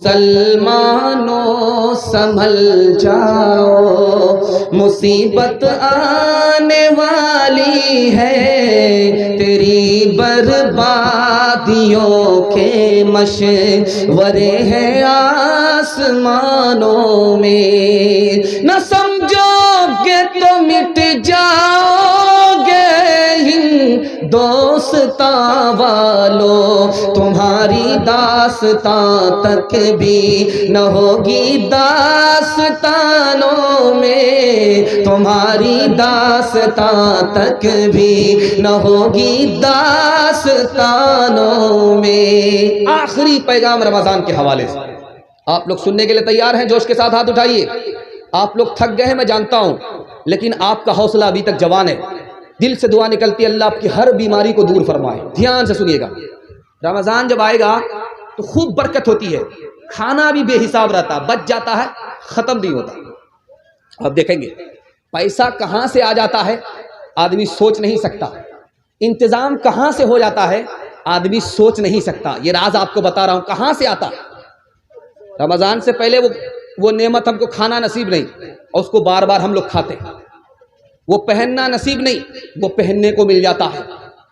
مسلمانوں سنبھل جاؤ، مصیبت آنے والی ہے، تیری بربادیوں کے مشورے ہیں آسمانوں میں، نہ سمجھو گے تو مٹ جاؤ گے ہندوستاں والو، تمہاری داستان تک بھی نہ ہوگی داستانوں میں، تمہاری داستان تک بھی نہ ہوگی داستانوں میں۔ آخری پیغام رمضان کے حوالے سے آپ لوگ سننے کے لیے تیار ہیں؟ جوش کے ساتھ ہاتھ اٹھائیے۔ آپ لوگ تھک گئے ہیں میں جانتا ہوں، لیکن آپ کا حوصلہ ابھی تک جوان ہے۔ دل سے دعا نکلتی ہے اللہ آپ کی ہر بیماری کو دور فرمائے۔ دھیان سے سنیے گا، رمضان جب آئے گا تو خوب برکت ہوتی ہے، کھانا بھی بے حساب رہتا، بچ جاتا ہے، ختم نہیں ہوتا۔ اب دیکھیں گے پیسہ کہاں سے آ جاتا ہے آدمی سوچ نہیں سکتا، انتظام کہاں سے ہو جاتا ہے آدمی سوچ نہیں سکتا۔ یہ راز آپ کو بتا رہا ہوں کہاں سے آتا۔ رمضان سے پہلے وہ نعمت ہم کو کھانا نصیب نہیں، اور اس کو بار بار ہم لوگ کھاتے ہیں۔ وہ پہننا نصیب نہیں، وہ پہننے کو مل جاتا ہے۔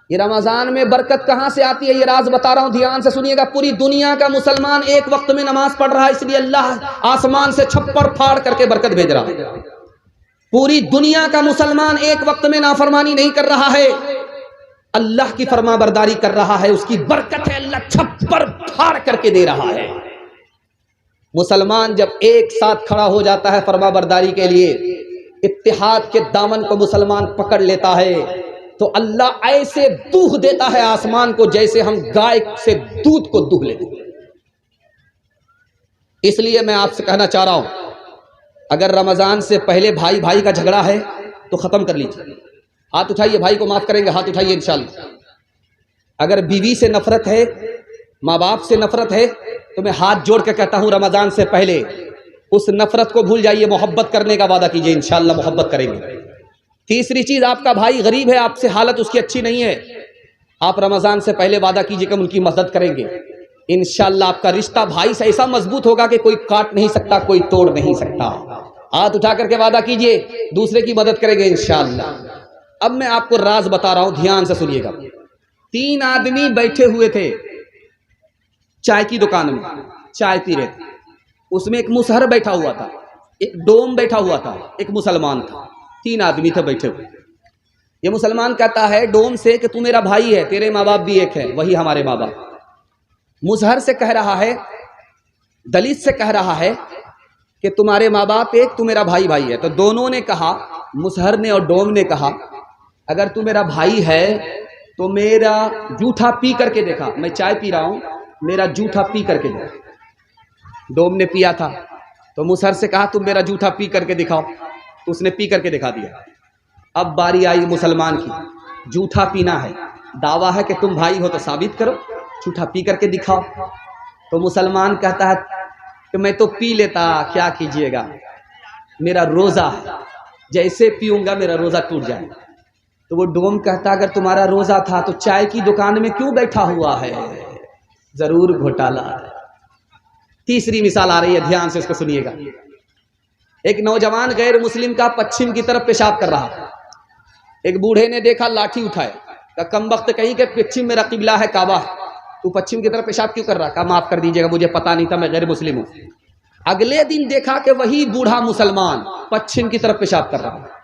یہ رمضان میں برکت کہاں سے آتی ہے یہ راز بتا رہا ہوں، دھیان سے سنیے گا۔ پوری دنیا کا مسلمان ایک وقت میں نماز پڑھ رہا ہے، اس لیے اللہ آسمان سے چھپر پھاڑ کر کے برکت بھیج رہا ہے۔ پوری دنیا کا مسلمان ایک وقت میں نافرمانی نہیں کر رہا ہے، اللہ کی فرما برداری کر رہا ہے، اس کی برکت ہے، اللہ چھپر پھاڑ کر کے دے رہا ہے۔ مسلمان جب ایک ساتھ کھڑا ہو جاتا ہے فرما برداری کے لیے، اتحاد کے دامن کو مسلمان پکڑ لیتا ہے، تو اللہ ایسے دودھ دیتا ہے آسمان کو جیسے ہم گائے سے دودھ کو دودھ لیتے ہیں۔ اس لیے میں آپ سے کہنا چاہ رہا ہوں، اگر رمضان سے پہلے بھائی بھائی کا جھگڑا ہے تو ختم کر لیجیے۔ ہاتھ اٹھائیے، بھائی کو معاف کریں گے، ہاتھ اٹھائیے انشاءاللہ۔ اگر بیوی سے نفرت ہے، ماں باپ سے نفرت ہے، تو میں ہاتھ جوڑ کے کہتا ہوں رمضان سے پہلے اس نفرت کو بھول جائیے، محبت کرنے کا وعدہ کیجئے، انشاءاللہ محبت کریں گے۔ تیسری چیز، آپ کا بھائی غریب ہے، آپ سے حالت اس کی اچھی نہیں ہے، آپ رمضان سے پہلے وعدہ کیجئے کہ ہم ان کی مدد کریں گے، انشاءاللہ آپ کا رشتہ بھائی سے ایسا مضبوط ہوگا کہ کوئی کاٹ نہیں سکتا، کوئی توڑ نہیں سکتا۔ ہاتھ اٹھا کر کے وعدہ کیجئے دوسرے کی مدد کریں گے انشاءاللہ۔ اب میں آپ کو راز بتا رہا ہوں، دھیان سے سنیے گا۔ 3 آدمی بیٹھے ہوئے تھے چائے کی دکان میں، چائے پی رہے تھے۔ اس میں ایک مسہر بیٹھا ہوا تھا، ایک ڈوم بیٹھا ہوا تھا، ایک مسلمان تھا۔ 3 آدمی تھے بیٹھے ہوئے۔ یہ مسلمان کہتا ہے ڈوم سے کہ تو میرا بھائی ہے، تیرے ماں باپ بھی ایک ہے، وہی ہمارے ماں باپ۔ مسہر سے کہہ رہا ہے، دلت سے کہہ رہا ہے کہ تمہارے ماں باپ ایک، تو میرا بھائی بھائی ہے۔ تو دونوں نے کہا، مسہر نے اور ڈوم نے کہا، اگر تو میرا بھائی ہے تو میرا جوٹھا پی کر کے دیکھا، میں چائے پی رہا ہوں، میرا جوٹھا پی کر کے دیکھا۔ ڈوم نے پیا تھا تو مسہر سے کہا تم میرا جوٹھا پی کر کے دکھاؤ، تو اس نے پی کر کے دکھا دیا۔ اب باری آئی مسلمان کی، جوٹھا پینا ہے، دعویٰ ہے کہ تم بھائی ہو تو ثابت کرو، جوٹھا پی کر کے دکھاؤ۔ تو مسلمان کہتا ہے کہ میں تو پی لیتا، کیا کیجئے گا، میرا روزہ ہے، جیسے پیوں گا میرا روزہ ٹوٹ جائے گا۔ تو وہ ڈوم کہتا اگر تمہارا روزہ تھا تو چائے کی دکان میں کیوں بیٹھا ہوا ہے، ضرور گھوٹالہ ہے۔ تیسری مثال آ رہی ہے، دھیان سے اس کو سنیے گا۔ ایک نوجوان غیر مسلم کا پچھم کی طرف پیشاب کر رہا تھا، ایک بوڑھے نے دیکھا، لاٹھی اٹھائے، کہ کم وقت کہیں کہ پچھم میرا قبلہ ہے، کعبہ ہے، تو پچھم کی طرف پیشاب کیوں کر رہا؟ کہا معاف کر دیجیے گا، مجھے پتا نہیں تھا، میں غیر مسلم ہوں۔ اگلے دن دیکھا کہ وہی بوڑھا مسلمان پچھم کی طرف پیشاب کر رہا ہے۔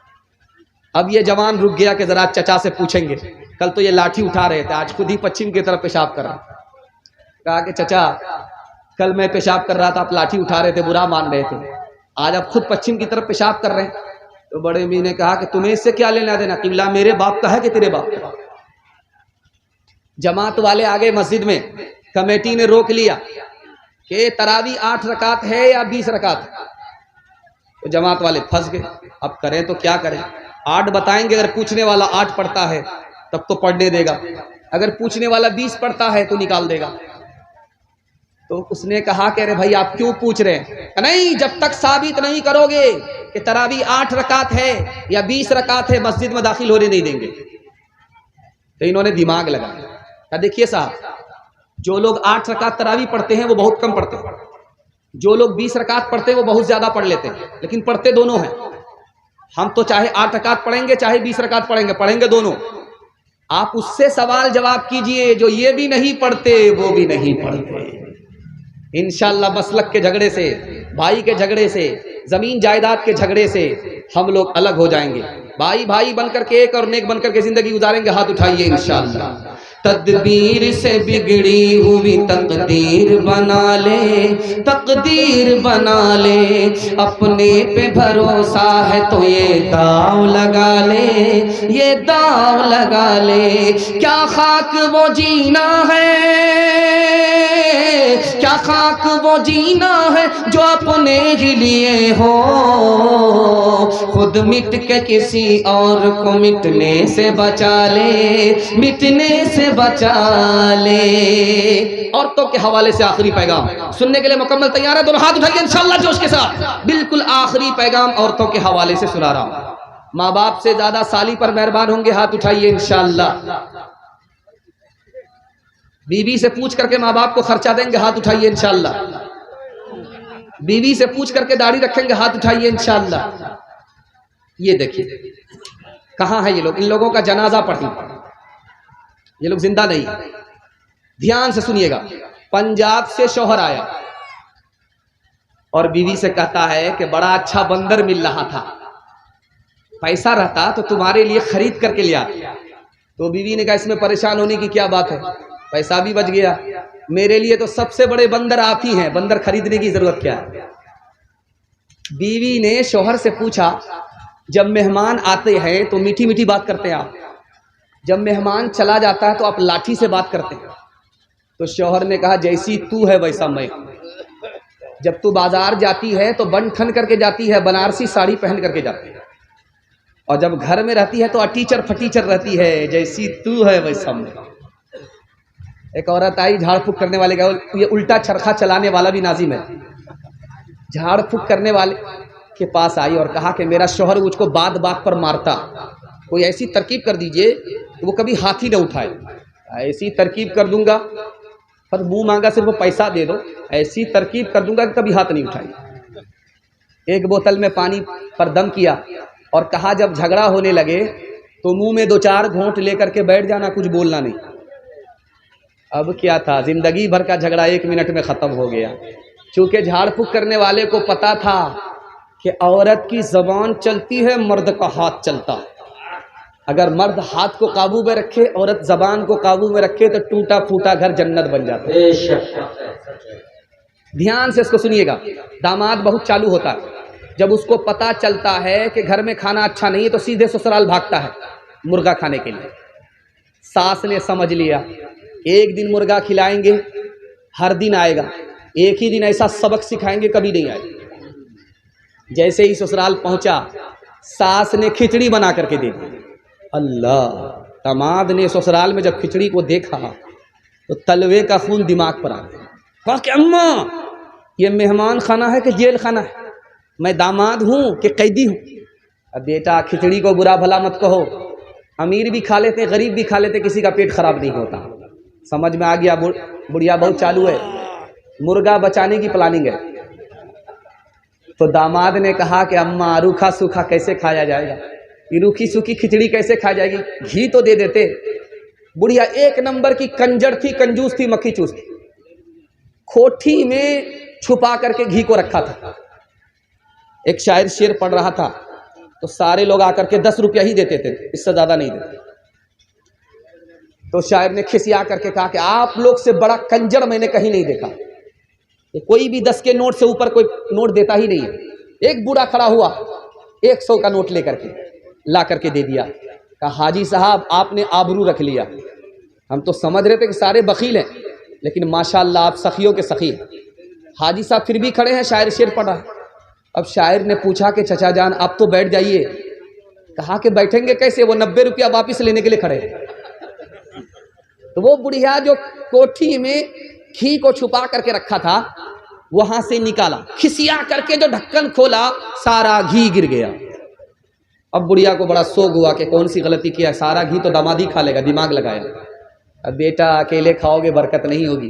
اب یہ جوان رک گیا کہ ذرا چچا سے پوچھیں گے، کل تو یہ لاٹھی اٹھا رہے تھے، آج خود ہی پچھم کی طرف پیشاب کر رہا۔ کہا کہ چچا کل میں پیشاب کر رہا تھا، آپ لاٹھی اٹھا رہے تھے، برا مان رہے تھے، آج آپ خود پچھم کی طرف پیشاب کر رہے ہیں۔ تو بڑے امی نے کہا کہ تمہیں اس سے کیا لینا دینا، قبلہ میرے باپ کا ہے کہ تیرے باپ کا؟ جماعت والے آگے مسجد میں، کمیٹی نے روک لیا کہ تراویح 8 رکعت ہے یا 20 رکعت ہے۔ تو جماعت والے پھنس گئے، اب کریں تو کیا کریں؟ 8 بتائیں گے، اگر پوچھنے والا 8 پڑھتا ہے تب تو پڑھنے دے گا، اگر پوچھنے والا 20 پڑھتا ہے تو نکال دے گا۔ تو اس نے کہا کہ ارے بھائی آپ کیوں پوچھ رہے ہیں؟ نہیں، جب تک ثابت نہیں کرو گے کہ تراویح 8 رکعت ہے یا 20 رکعت ہے مسجد میں داخل ہونے نہیں دیں گے۔ تو انہوں نے دماغ لگایا، دیکھیے صاحب جو لوگ 8 رکعت تراویح پڑھتے ہیں وہ بہت کم پڑھتے ہیں، جو لوگ 20 رکعت پڑھتے ہیں وہ بہت زیادہ پڑھ لیتے ہیں، لیکن پڑھتے دونوں ہیں۔ ہم تو چاہے 8 رکعت پڑھیں گے چاہے 20 رکعت پڑھیں گے دونوں۔ آپ اس سے سوال جواب کیجئے جو یہ بھی نہیں پڑھتے وہ بھی نہیں پڑھتے۔ انشاءاللہ مسلک کے جھگڑے سے، بھائی کے جھگڑے سے، زمین جائیداد کے جھگڑے سے ہم لوگ الگ ہو جائیں گے، بھائی بھائی بن کر کے ایک اور نیک بن کر کے زندگی گزاریں گے۔ ہاتھ اٹھائیے انشاءاللہ۔ تدبیر سے بگڑی ہوئی تقدیر بنا لے، تقدیر بنا لے، اپنے پہ بھروسہ ہے تو یہ داؤ لگا لے، یہ داؤ لگا لے۔ کیا خاک وہ جینا ہے، کیا خاک وہ جینا ہے جو اپنے ہی لیے ہو، خود مٹ کے کسی اور کو مٹنے سے بچا لے، مٹنے سے بچا لے۔ عورتوں کے حوالے سے آخری پیغام سننے کے لیے مکمل تیار ہے؟ دونوں ہاتھ اٹھائیے انشاءاللہ جوش کے ساتھ۔ بالکل آخری پیغام عورتوں کے حوالے سے سنا رہا ہوں۔ ماں باپ سے زیادہ سالی پر مہربان ہوں گے، ہاتھ اٹھائیے انشاءاللہ۔ بیوی سے پوچھ کر کے ماں باپ کو خرچہ دیں گے، ہاتھ اٹھائیے انشاءاللہ۔ بیوی سے پوچھ کر کے داڑھی رکھیں گے، ہاتھ اٹھائیے انشاءاللہ۔ یہ دیکھیے کہاں ہے یہ لوگ، ان لوگوں کا جنازہ پڑھیں، یہ لوگ زندہ نہیں۔ دھیان سے سنیے گا۔ پنجاب سے شوہر آیا اور بیوی سے کہتا ہے کہ بڑا اچھا بندر مل رہا تھا، پیسہ رہتا تو تمہارے لیے خرید کر کے لیا۔ تو بیوی نے کہا اس میں پریشان ہونے کی کیا بات ہے، پیسہ بھی بچ گیا، میرے لیے تو سب سے بڑے بندر آپ ہی ہیں، بندر خریدنے کی ضرورت کیا ہے۔ بیوی نے شوہر سے پوچھا جب مہمان آتے ہیں تو میٹھی میٹھی بات کرتے ہیں آپ، جب مہمان چلا جاتا ہے تو آپ لاٹھی سے بات کرتے ہیں۔ تو شوہر نے کہا جیسی تو ہے ویسا میں، جب تو بازار جاتی ہے تو بن ٹھن کر کے جاتی ہے، بنارسی ساڑی پہن کر کے جاتی ہے، اور جب گھر میں رہتی ہے تو اٹیچر پھٹیچر رہتی ہے، جیسی تو ہے ویسا میں۔ ایک عورت آئی جھاڑ پھونک کرنے والے کا، یہ الٹا چرخا چلانے والا بھی ناظم ہے، جھاڑ پھونک کرنے والے کے پاس آئی اور کہا کہ میرا شوہر مجھ کو بات بات پر مارتا، کوئی ایسی ترکیب کر دیجئے کہ وہ کبھی ہاتھ ہی نہ اٹھائے۔ ایسی ترکیب کر دوں گا، پر منہ مانگا صرف وہ پیسہ دے دو، ایسی ترکیب کر دوں گا کہ کبھی ہاتھ نہیں اٹھائے۔ ایک بوتل میں پانی پر دم کیا اور کہا جب جھگڑا ہونے لگے تو منہ میں 2-4 گھونٹ لے کر کے بیٹھ جانا، کچھ بولنا نہیں۔ اب کیا تھا، زندگی بھر کا جھگڑا 1 منٹ میں ختم ہو گیا۔ چونکہ جھاڑ پھونک کرنے والے کو پتا تھا کہ عورت کی زبان چلتی ہے، مرد کا ہاتھ چلتا ہے۔ اگر مرد ہاتھ کو قابو میں رکھے، عورت زبان کو قابو میں رکھے تو ٹوٹا پھوٹا گھر جنت بن جاتا ہے۔ دھیان سے اس کو سنیے گا۔ داماد بہت چالو ہوتا ہے، جب اس کو پتا چلتا ہے کہ گھر میں کھانا اچھا نہیں ہے تو سیدھے سسرال بھاگتا ہے مرغا کھانے کے لیے۔ ساس نے سمجھ لیا ایک دن مرغا کھلائیں گے، ہر دن آئے گا، ایک ہی دن ایسا سبق سکھائیں گے کبھی نہیں آئے گا۔ جیسے ہی سسرال پہنچا ساس نے کھچڑی بنا کر کے دے دی۔ اللہ، داماد نے سسرال میں جب کھچڑی کو دیکھا تو تلوے کا خون دماغ پر آ گیا۔ کہا کہ اماں یہ مہمان خانہ ہے کہ جیل خانہ ہے، میں داماد ہوں کہ قیدی ہوں؟ اب بیٹا کھچڑی کو برا بھلا مت کہو، امیر بھی کھا لیتے غریب بھی کھا لیتے، کسی کا پیٹ خراب نہیں ہوتا۔ سمجھ میں آ گیا؟ بڑھیا بہت چالو ہے، مرغا بچانے کی پلاننگ ہے۔ تو داماد نے کہا کہ اماں روکھا سوکھا کیسے کھایا جائے گا، یہ روکھی سوکھی کھچڑی کیسے کھائی جائے گی، گھی تو دے دیتے۔ بڑھیا 1 نمبر کی کنجر تھی، کنجوس تھی، مکھی چوس تھی، کھوٹھی میں چھپا کر کے گھی کو رکھا تھا۔ ایک شاعر شعر پڑھ رہا تھا تو سارے لوگ آ کر کے 10 روپیہ ہی دیتے تھے، اس سے زیادہ نہیں دیتے۔ تو شاعر نے کھسیا کر کے کہا کہ آپ لوگ سے بڑا کنجر میں نے کہیں نہیں دیکھا، کوئی بھی 10 کے نوٹ سے اوپر کوئی نوٹ دیتا ہی نہیں ہے۔ ایک بوڑھا کھڑا ہوا 100 کا نوٹ لے کر کے لا کر کے دے دیا، کہا حاجی صاحب آپ نے آبرو رکھ لیا، ہم تو سمجھ رہے تھے کہ سارے بخیل ہیں لیکن ماشاءاللہ آپ سخیوں کے سخی ہیں۔ حاجی صاحب پھر بھی کھڑے ہیں، شاعر شعر پڑھ رہا ہے۔ اب شاعر نے پوچھا کہ چچا جان آپ تو بیٹھ جائیے۔ کہا کہ بیٹھیں گے کیسے، وہ 90 روپیہ واپس لینے کے لیے کھڑے ہیں۔ تو وہ بڑھیا جو کوٹھی میں گھی کو چھپا کر کے رکھا تھا وہاں سے نکالا، کھسیا کر کے جو ڈھکن کھولا سارا گھی گر گیا۔ اب بڑھیا کو بڑا سوگ ہوا کہ کون سی غلطی کیا، سارا گھی تو دامادی کھا لے گا، دماغ لگایا۔ اب بیٹا اکیلے کھاؤ گے برکت نہیں ہوگی،